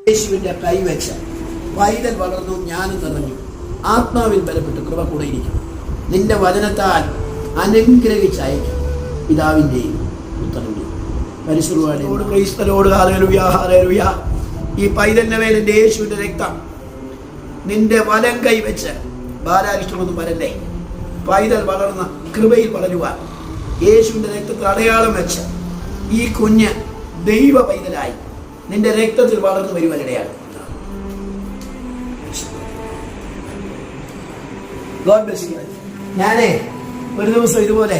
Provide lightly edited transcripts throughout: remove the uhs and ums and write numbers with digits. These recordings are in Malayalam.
യേശുവിന്റെ കൈവച്ച് പൈതൽ വളർന്നു, ജ്ഞാനം നിറഞ്ഞു, ആത്മാവിൽ ബലപ്പെട്ട് കൃപ കൂടെ ഇരിക്കും. നിന്റെ വചനത്താൽ അനുഗ്രഹിച്ചയക്കും പിതാവിൻ്റെയും പുത്രൻ്റെയും പരിശുദ്ധ ക്രൈസ്തലോട്. Hallelujah, hallelujah. ഈ പൈതലിന്റെ മേൽ എൻ്റെ യേശുവിന്റെ രക്തം നിന്റെ വലം കൈ വെച്ച്, ബാലാരിഷ്ടമൊന്നും വരല്ലേ, പൈതൽ വളർന്ന കൃപയിൽ വളരുവാൻ യേശുവിന്റെ രക്തത്തിൽ അടയാളം വെച്ച് ഈ കുഞ്ഞ് ദൈവ പൈതലായി നിന്റെ രക്തത്തിൽ വളർന്നു വരുവാനിടയാണ്. ഞാനേ ഒരു ദിവസം ഇതുപോലെ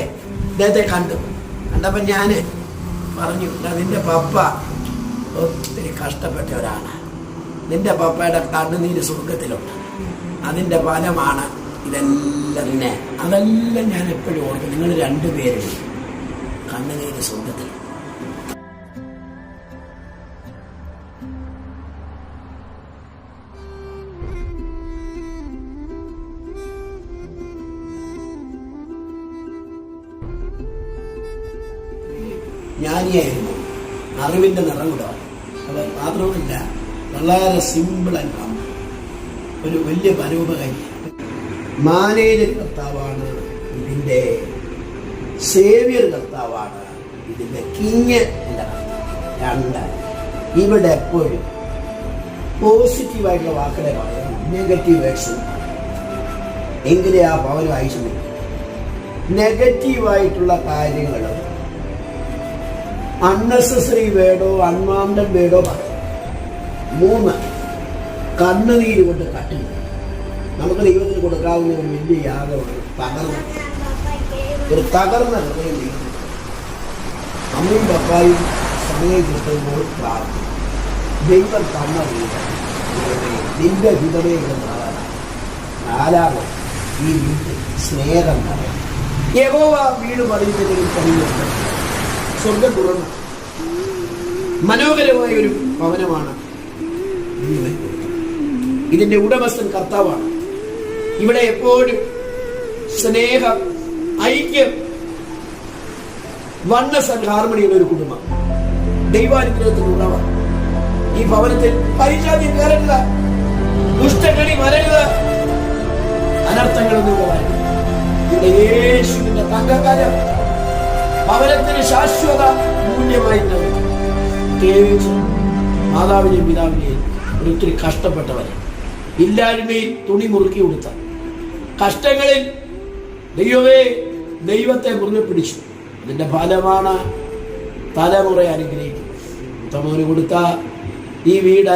ഇദ്ദേഹത്തെ കണ്ടപ്പോ ഞാന് പറഞ്ഞു, നിന്റെ പപ്പ ഒത്തിരി കഷ്ടപ്പെട്ട ഒരാളാണ്, നിന്റെ പപ്പയുടെ കണ്ണുനീര് സ്വർഗത്തിലുണ്ട്, അതിന്റെ ഫലമാണ് ഇതെല്ലാം. അതെല്ലാം ഞാൻ എപ്പോഴും ഓർക്കും. നിങ്ങൾ രണ്ടുപേരും കണ്ണുനീര് സ്വർഗത്തിൽ. ജ്ഞാനിയായിരുന്നു, അറിവിന്റെ നിറം കൂടെ. അത് മാത്രമല്ല, വളരെ സിമ്പിളായി ഒരു വലിയ പരോപകാരി. മാനേജർ കർത്താവാണ്, ഇതിന്റെ സേവിയർ കർത്താവാണ്, ഇതിന്റെ കിങ് എന്റെ കർത്താവ്. ഇവിടെ എപ്പോഴും പോസിറ്റീവായിട്ടുള്ള വാക്കുകളെ പറയണം, നെഗറ്റീവ് വേർഡ്സ് എങ്കിലേ ആ പവനും ആയിച്ചു. നെഗറ്റീവായിട്ടുള്ള കാര്യങ്ങളും അൺനെസസറി വേർഡോ അൺവാണ്ടഡ് വേർഡോ പറയും. 3, കണ്ണുനീര് കൊണ്ട് കട്ടില്ല. നമുക്ക് ദൈവത്തിന് കൊടുക്കാവുന്ന ഒരു വലിയ യാഗമാണ് തകർന്ന ഹൃദയം. അമ്മയും പപ്പായും സമയം കിട്ടുമ്പോൾ പ്രാർത്ഥന, ദൈവം തന്ന വീട് നിന്റെ ഹിതമയുടെ നാലാമത് ഈ വീട്ടിൽ സ്നേഹം പറയാം. യഹോവ വീട് പണിയുന്നതിനും പണിയുന്നുണ്ട്. സ്വർഗം തുറന്നു മനോഹരമായ ഒരു ഭവനമാണ്. ഇതിന്റെ ഉടമസ്ഥൻ കർത്താവാണ്. ഇവിടെ എപ്പോഴും സ്നേഹം, ഐക്യം, വണ്ണസ് ആൻഡ് ഹാർമണിയുള്ള ഒരു കുടുംബം, ദൈവാനുഗ്രഹത്തിലുള്ളവർ. ഈ ഭവനത്തിൽ പൈശാചികം കയറരുത്, ദുഷ്ടകളി വരരുത്, അനർത്ഥങ്ങളൊന്നും വരരുത്. ഇവിടെ യേശുവിന്റെ തങ്കക്കാലം ഭവനത്തിന് ശാശ്വത മൂല്യമായി പ്രത്യേകിച്ച് മാതാവിനെയും പിതാവിനെയും ഒത്തിരി കഷ്ടപ്പെട്ടവരെ, ഇല്ലായ്മയിൽ തുണി മുറുക്കി കൊടുത്ത കഷ്ടങ്ങളിൽ ദൈവത്തെ മുറുകെ പിടിച്ചു. അതിന്റെ ഫലമാണ് തലമുറ അനുഗ്രഹിക്കുന്നത്. തമോന് കൊടുത്ത ഈ വീട്